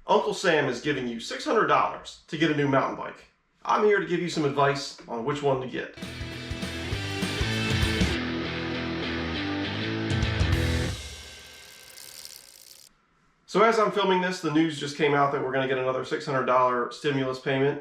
Uncle Sam is giving you $600 to get a new mountain bike. I'm here to give you some advice on which one to get. So as I'm filming this, the news just came out that we're going to get another $600 stimulus payment.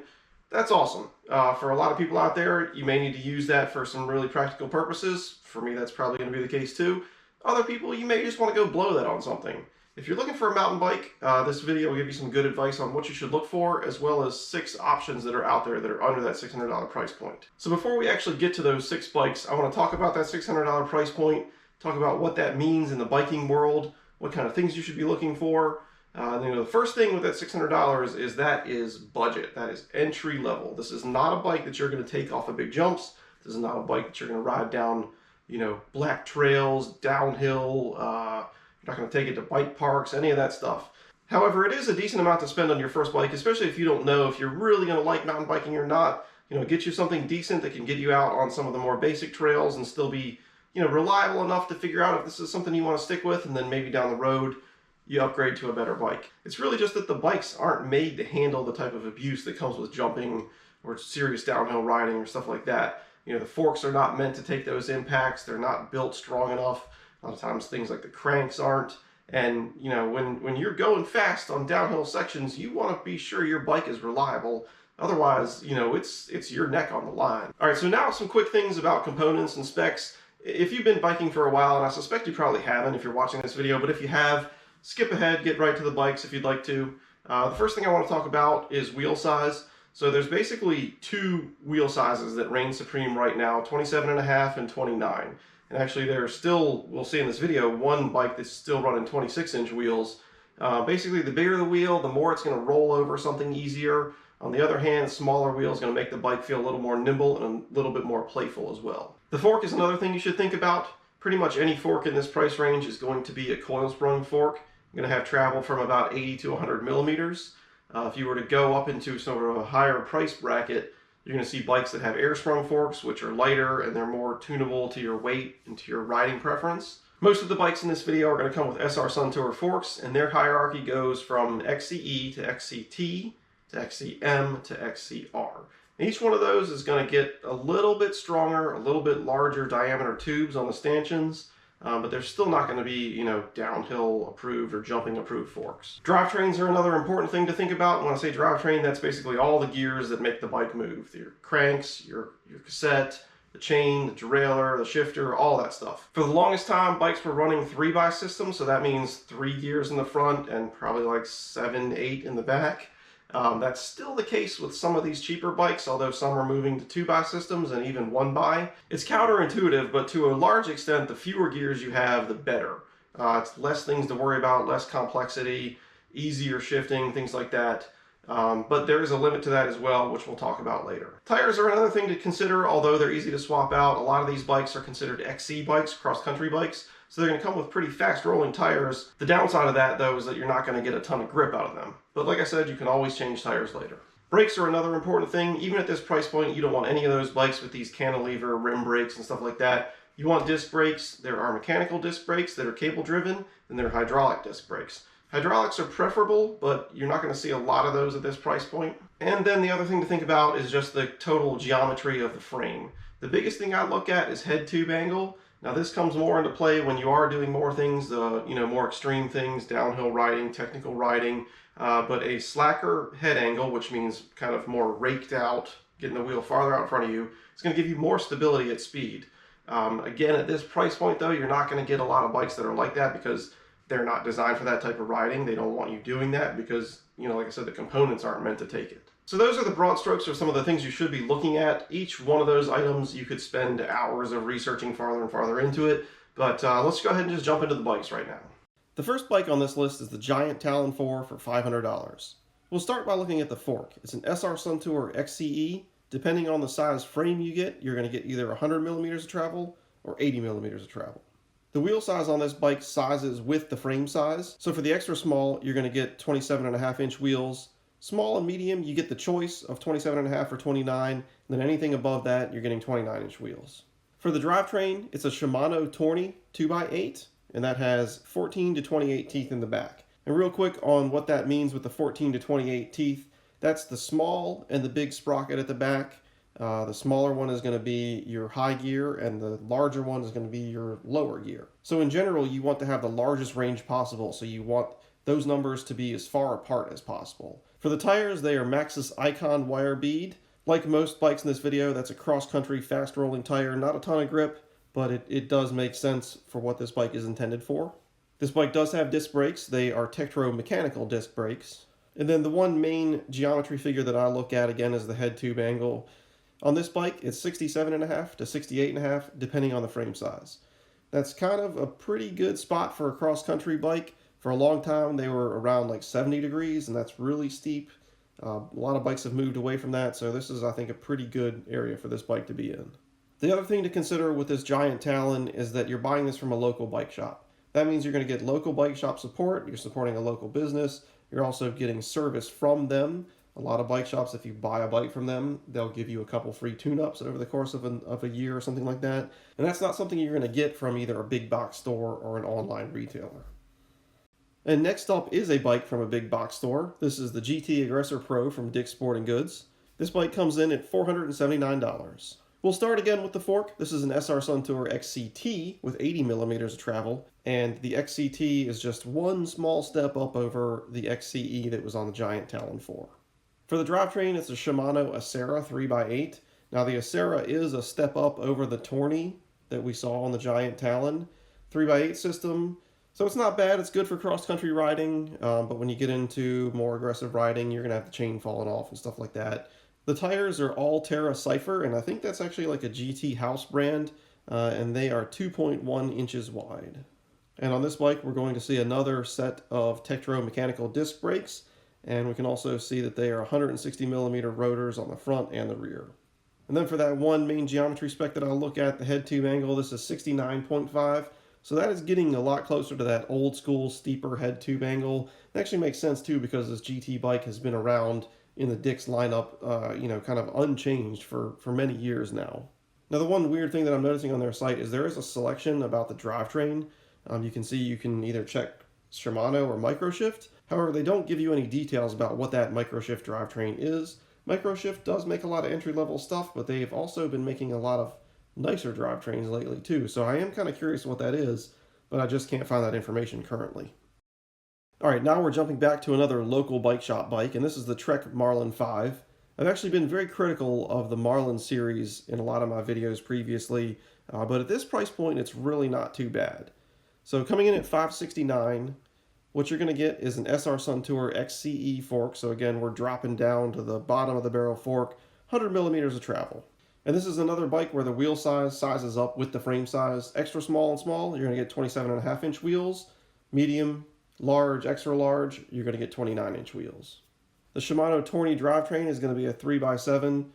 That's awesome. For a lot of people out there, you may need to use that for some really practical purposes. For me, that's probably going to be the case too. Other people, you may just want to go blow that on something. If you're looking for a mountain bike, this video will give you some good advice on what you should look for, as well as 6 options that are out there that are under that $600 price point. So before we actually get to those 6 bikes, I want to talk about that $600 price point, talk about what that means in the biking world, what kind of things you should be looking for. The first thing with that $600 is that is budget. That is entry level. This is not a bike that you're going to take off of big jumps. This is not a bike that you're going to ride down, black trails, downhill. You're not going to take it to bike parks, any of that stuff. However, it is a decent amount to spend on your first bike, especially if you don't know if you're really going to like mountain biking or not. Get you something decent that can get you out on some of the more basic trails and still be, reliable enough to figure out if this is something you want to stick with, and then maybe down the road you upgrade to a better bike. It's really just that the bikes aren't made to handle the type of abuse that comes with jumping or serious downhill riding or stuff like that. The forks are not meant to take those impacts. They're not built strong enough. A lot of times things like the cranks aren't. And when you're going fast on downhill sections, you want to be sure your bike is reliable. Otherwise, it's your neck on the line. All right, so now some quick things about components and specs. If you've been biking for a while, and I suspect you probably haven't if you're watching this video, but if you have, skip ahead, get right to the bikes if you'd like to. The first thing I want to talk about is wheel size. So there's basically 2 wheel sizes that reign supreme right now, 27.5 and 29. And actually there's still, we'll see in this video, one bike that's still running 26-inch wheels. Basically, the bigger the wheel, the more it's going to roll over something easier. On the other hand, smaller wheel is going to make the bike feel a little more nimble and a little bit more playful as well. The fork is another thing you should think about. Pretty much any fork in this price range is going to be a coil sprung fork. You're going to have travel from about 80 to 100 millimeters. If you were to go up into sort of a higher price bracket, you're going to see bikes that have air sprung forks, which are lighter and they're more tunable to your weight and to your riding preference. Most of the bikes in this video are going to come with SR Suntour forks, and their hierarchy goes from XCE to XCT to XCM to XCR. And each one of those is going to get a little bit stronger, a little bit larger diameter tubes on the stanchions, but they're still not going to be, downhill approved or jumping approved forks. Drivetrains are another important thing to think about. When I say drivetrain, that's basically all the gears that make the bike move. Your cranks, your cassette, the chain, the derailleur, the shifter, all that stuff. For the longest time, bikes were running 3x systems, so that means 3 gears in the front and probably like 7, 8 in the back. That's still the case with some of these cheaper bikes, although some are moving to 2x systems and even 1x. It's counterintuitive, but to a large extent, the fewer gears you have, the better. It's less things to worry about, less complexity, easier shifting, things like that. But there is a limit to that as well, which we'll talk about later. Tires are another thing to consider, although they're easy to swap out. A lot of these bikes are considered XC bikes, cross-country bikes, so they're going to come with pretty fast-rolling tires. The downside of that, though, is that you're not going to get a ton of grip out of them. But like I said, you can always change tires later. Brakes are another important thing. Even at this price point, you don't want any of those bikes with these cantilever rim brakes and stuff like that. You want disc brakes. There are mechanical disc brakes that are cable-driven, and there are hydraulic disc brakes. Hydraulics are preferable, but you're not going to see a lot of those at this price point. And then the other thing to think about is just the total geometry of the frame. The biggest thing I look at is head tube angle. Now this comes more into play when you are doing more things, more extreme things, downhill riding, technical riding, but a slacker head angle, which means kind of more raked out, getting the wheel farther out in front of you, it's going to give you more stability at speed. Again, at this price point though, you're not going to get a lot of bikes that are like that because they're not designed for that type of riding. They don't want you doing that because, like I said, the components aren't meant to take it. So those are the broad strokes of some of the things you should be looking at. Each one of those items, you could spend hours of researching farther and farther into it. But let's go ahead and just jump into the bikes right now. The first bike on this list is the giant Talon 4 for $500. We'll start by looking at the fork. It's an SR Suntour XCE. Depending on the size frame you get, you're going to get either 100 millimeters of travel or 80 millimeters of travel. The wheel size on this bike sizes with the frame size. So for the extra small, you're going to get 27.5-inch wheels. Small and medium, you get the choice of 27.5 or 29, and then anything above that, you're getting 29-inch wheels. For the drivetrain, it's a Shimano Tourney 2x8, and that has 14 to 28 teeth in the back. And real quick on what that means with the 14 to 28 teeth, that's the small and the big sprocket at the back. The smaller one is going to be your high gear, and the larger one is going to be your lower gear. So in general, you want to have the largest range possible, so you want those numbers to be as far apart as possible. For the tires, they are Maxxis Icon wire bead. Like most bikes in this video, that's a cross-country fast rolling tire, not a ton of grip, but it does make sense for what this bike is intended for. This bike does have disc brakes. They are Tektro mechanical disc brakes. And then the one main geometry figure that I look at again is the head tube angle. On this bike, it's 67.5 to 68.5, depending on the frame size. That's kind of a pretty good spot for a cross-country bike. For a long time, they were around like 70 degrees, and that's really steep. A lot of bikes have moved away from that, so this is, I think, a pretty good area for this bike to be in. The other thing to consider with this giant Talon is that you're buying this from a local bike shop. That means you're going to get local bike shop support, you're supporting a local business, you're also getting service from them. A lot of bike shops, if you buy a bike from them, they'll give you a couple free tune-ups over the course of a year or something like that. And that's not something you're going to get from either a big box store or an online retailer. And next up is a bike from a big box store. This is the GT Aggressor Pro from Dick's Sporting Goods. This bike comes in at $479. We'll start again with the fork. This is an SR Suntour XCT with 80 millimeters of travel, and the XCT is just one small step up over the XCE that was on the giant Talon 4. For the drivetrain, it's a Shimano Acera 3x8. Now the Acera is a step up over the Tourney that we saw on the giant Talon 3x8 system. So it's not bad, it's good for cross-country riding, but when you get into more aggressive riding, you're going to have the chain falling off and stuff like that. The tires are all Terra Cypher, and I think that's actually like a GT house brand, and they are 2.1 inches wide. And on this bike, we're going to see another set of Tektro mechanical disc brakes, and we can also see that they are 160 millimeter rotors on the front and the rear. And then for that one main geometry spec that I'll look at, the head tube angle, this is 69.5. So that is getting a lot closer to that old school steeper head tube angle. It actually makes sense too, because this GT bike has been around in the Dick's lineup, kind of unchanged for many years now. Now the one weird thing that I'm noticing on their site is there is a selection about the drivetrain. You can see you can either check Shimano or Microshift. However, they don't give you any details about what that Microshift drivetrain is. Microshift does make a lot of entry-level stuff, but they've also been making a lot of nicer drivetrains lately too. So I am kind of curious what that is, but I just can't find that information currently. Alright, now we're jumping back to another local bike shop bike, and this is the Trek Marlin 5. I've actually been very critical of the Marlin series in a lot of my videos previously, but at this price point it's really not too bad. So coming in at $569, what you're going to get is an SR Suntour XCE fork. So again, we're dropping down to the bottom of the barrel fork, 100 millimeters of travel. And this is another bike where the wheel size sizes up with the frame size. Extra small and small, you're going to get 27.5 inch wheels. Medium, large, extra large, you're going to get 29 inch wheels. The Shimano Tourney drivetrain is going to be a 3x7.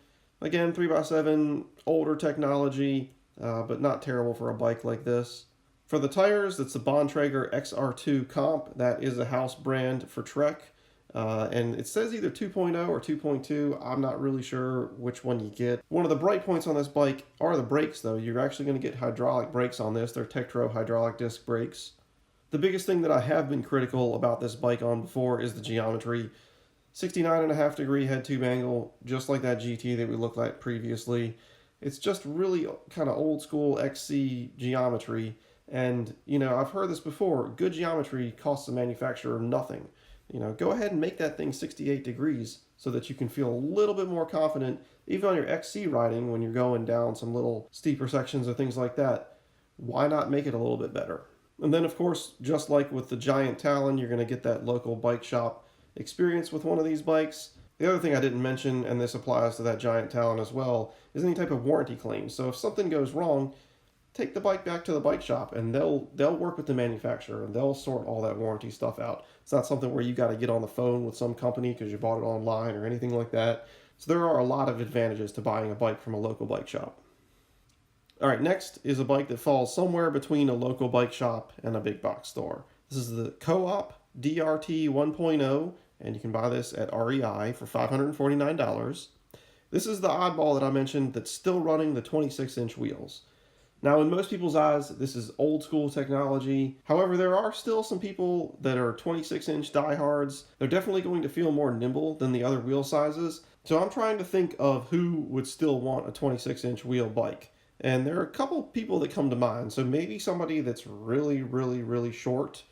Again, 3x7, older technology, but not terrible for a bike like this. For the tires, it's the Bontrager XR2 Comp. That is a house brand for Trek. And it says either 2.0 or 2.2. I'm not really sure which one you get. One of the bright points on this bike are the brakes, though. You're actually going to get hydraulic brakes on this. They're Tektro hydraulic disc brakes. The biggest thing that I have been critical about this bike on before is the geometry. 69.5 degree head tube angle, just like that GT that we looked at previously. It's just really kind of old school XC geometry. And, I've heard this before. Good geometry costs the manufacturer nothing. Go ahead and make that thing 68 degrees so that you can feel a little bit more confident, even on your XC riding when you're going down some little steeper sections or things like that. Why not make it a little bit better? And then, of course, just like with the giant Talon, you're going to get that local bike shop experience with one of these bikes. The other thing I didn't mention, and this applies to that giant Talon as well, is any type of warranty claim. So if something goes wrong, take the bike back to the bike shop and they'll work with the manufacturer and they'll sort all that warranty stuff out. It's not something where you got to get on the phone with some company because you bought it online or anything like that. So there are a lot of advantages to buying a bike from a local bike shop. All right, next is a bike that falls somewhere between a local bike shop and a big box store. This is the Coop DRT10, and you can buy this at REI for $549. This is the oddball that I mentioned that's still running the 26-inch wheels. Now, in most people's eyes, this is old school technology. However, there are still some people that are 26-inch diehards. They're definitely going to feel more nimble than the other wheel sizes. So I'm trying to think of who would still want a 26-inch wheel bike. And there are a couple people that come to mind. So maybe somebody that's really short.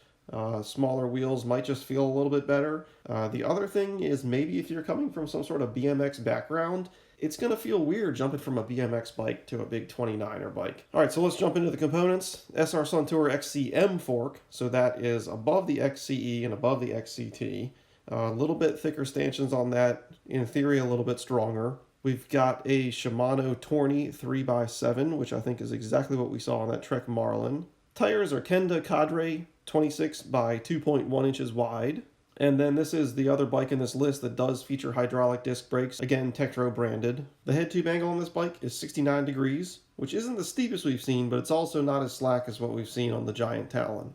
Smaller wheels might just feel a little bit better. The other thing is maybe if you're coming from some sort of BMX background, it's going to feel weird jumping from a BMX bike to a big 29er bike. All right, so let's jump into the components. SR Suntour XCM fork, so that is above the XCE and above the XCT. A little bit thicker stanchions on that, in theory a little bit stronger. We've got a Shimano Tourney 3x7, which I think is exactly what we saw on that Trek Marlin. Tires are Kenda Cadre 26 by 2.1 inches wide. And then this is the other bike in this list that does feature hydraulic disc brakes, again Tektro branded. The head tube angle on this bike is 69 degrees, which isn't the steepest we've seen, but it's also not as slack as what we've seen on the giant Talon.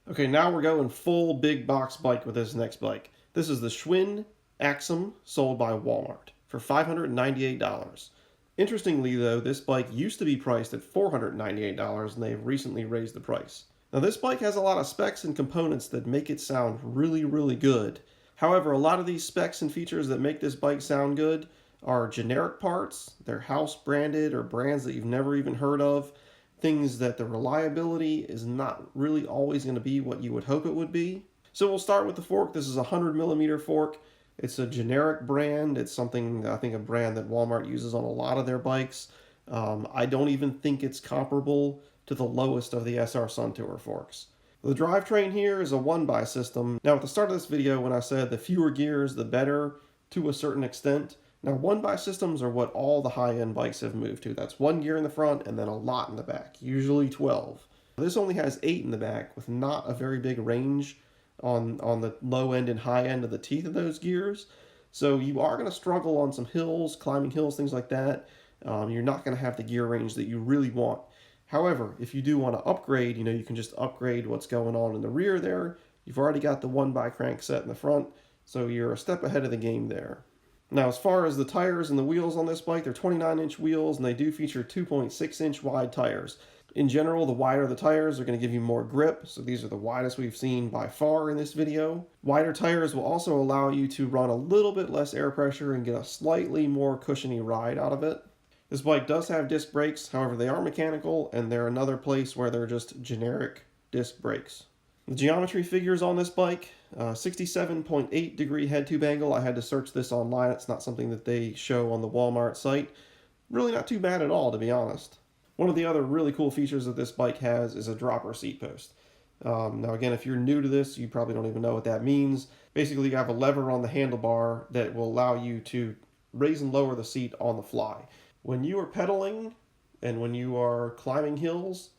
Okay, now we're going full big box bike with this next bike. This is the Schwinn Axum, sold by Walmart for $598. Interestingly though, this bike used to be priced at $498 and they've recently raised the price. Now this bike has a lot of specs and components that make it sound really good. However, a lot of these specs and features that make this bike sound good are generic parts, they're house branded or brands that you've never even heard of, things that the reliability is not really always going to be what you would hope it would be. So we'll start with the fork. This is a 100mm fork. It's a generic brand. It's something, I think, a brand that Walmart uses on a lot of their bikes. I don't even think it's comparable to the lowest of the SR Suntour forks. The drivetrain here is a 1x system. Now at the start of this video when I said the fewer gears the better to a certain extent, now 1x systems are what all the high-end bikes have moved to. That's 1 gear in the front and then a lot in the back, usually 12. This only has 8 in the back with not a very big range on the low end and high end of the teeth of those gears. So you are going to struggle on some hills, climbing hills, things like that. You're not going to have the gear range that you really want. However, if you do want to upgrade, you can just upgrade what's going on in the rear there. You've already got the 1x crank set in the front, so you're a step ahead of the game there. Now, as far as the tires and the wheels on this bike, they're 29-inch wheels, and they do feature 2.6-inch wide tires. In general, the wider the tires are going to give you more grip, so these are the widest we've seen by far in this video. Wider tires will also allow you to run a little bit less air pressure and get a slightly more cushiony ride out of it. This bike does have disc brakes, however they are mechanical and they're another place where they're just generic disc brakes. The geometry figures on this bike, 67.8 degree head tube angle. I had to search this online, it's not something that they show on the Walmart site. Really not too bad at all, to be honest. One of the other really cool features that this bike has is a dropper seat post. Now again, if you're new to this, you probably don't even know what that means. Basically you have a lever on the handlebar that will allow you to raise and lower the seat on the fly. When you are pedaling and when you are climbing hills,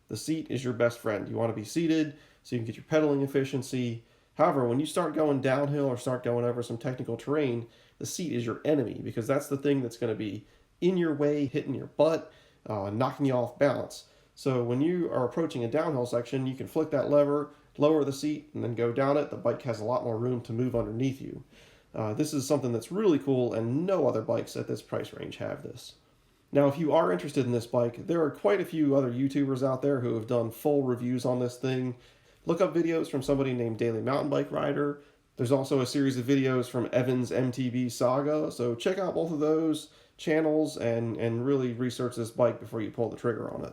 the seat is your best friend. You want to be seated so you can get your pedaling efficiency. However, when you start going downhill or start going over some technical terrain, the seat is your enemy because that's the thing that's going to be in your way, hitting your butt, knocking you off balance. So when you are approaching a downhill section, you can flick that lever, lower the seat, and then go down it. The bike has a lot more room to move underneath you. This is something that's really cool, and no other bikes at this price range have this. Now, if you are interested in this bike, there are quite a few other YouTubers out there who have done full reviews on this thing. Look up videos from somebody named Daily Mountain Bike Rider. There's also a series of videos from Evan's MTB Saga, so check out both of those channels and really research this bike before you pull the trigger on it.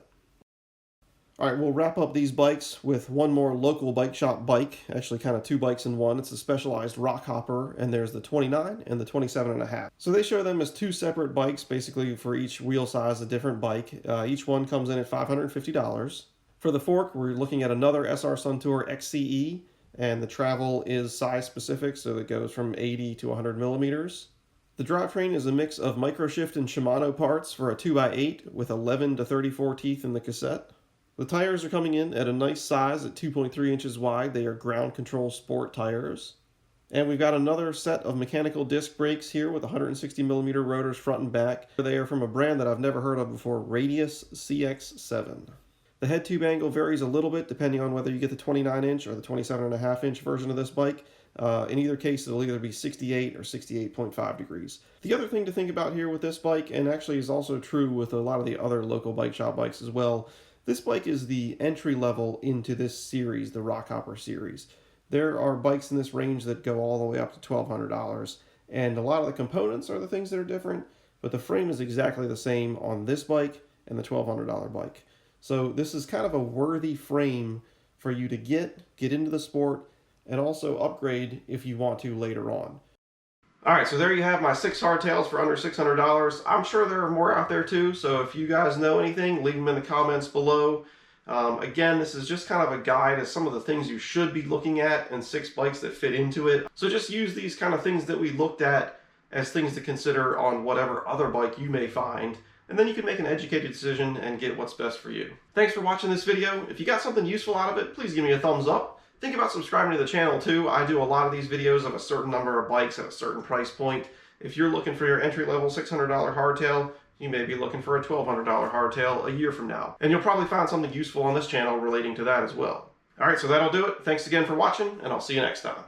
All right, we'll wrap up these bikes with one more local bike shop bike, actually kind of 2 bikes in one. It's a Specialized Rockhopper, and there's the 29 and the 27.5. So they show them as 2 separate bikes, basically for each wheel size, a different bike. Each one comes in at $550. For the fork, we're looking at another SR Suntour XCE, and the travel is size specific, so it goes from 80 to 100 millimeters. The drivetrain is a mix of Microshift and Shimano parts for a 2x8 with 11 to 34 teeth in the cassette. The tires are coming in at a nice size at 2.3 inches wide. They are ground control sport tires. And we've got another set of mechanical disc brakes here with 160mm rotors front and back. They are from a brand that I've never heard of before, Radius CX7. The head tube angle varies a little bit depending on whether you get the 29-inch or the 27.5-inch version of this bike. In either case, it'll either be 68 or 68.5 degrees. The other thing to think about here with this bike, and actually is also true with a lot of the other local bike shop bikes as well, this bike is the entry level into this series, the Rockhopper series. There are bikes in this range that go all the way up to $1,200, and a lot of the components are the things that are different, but the frame is exactly the same on this bike and the $1,200 bike. So this is kind of a worthy frame for you to get into the sport, and also upgrade if you want to later on. Alright, so there you have my 6 hardtails for under $600. I'm sure there are more out there too, so if you guys know anything, leave them in the comments below. Again, this is just kind of a guide as some of the things you should be looking at and 6 bikes that fit into it. So just use these kind of things that we looked at as things to consider on whatever other bike you may find, and then you can make an educated decision and get what's best for you. Thanks for watching this video. If you got something useful out of it, please give me a thumbs up. Think about subscribing to the channel too. I do a lot of these videos of a certain number of bikes at a certain price point. If you're looking for your entry-level $600 hardtail, you may be looking for a $1,200 hardtail a year from now. And you'll probably find something useful on this channel relating to that as well. Alright, so that'll do it. Thanks again for watching, and I'll see you next time.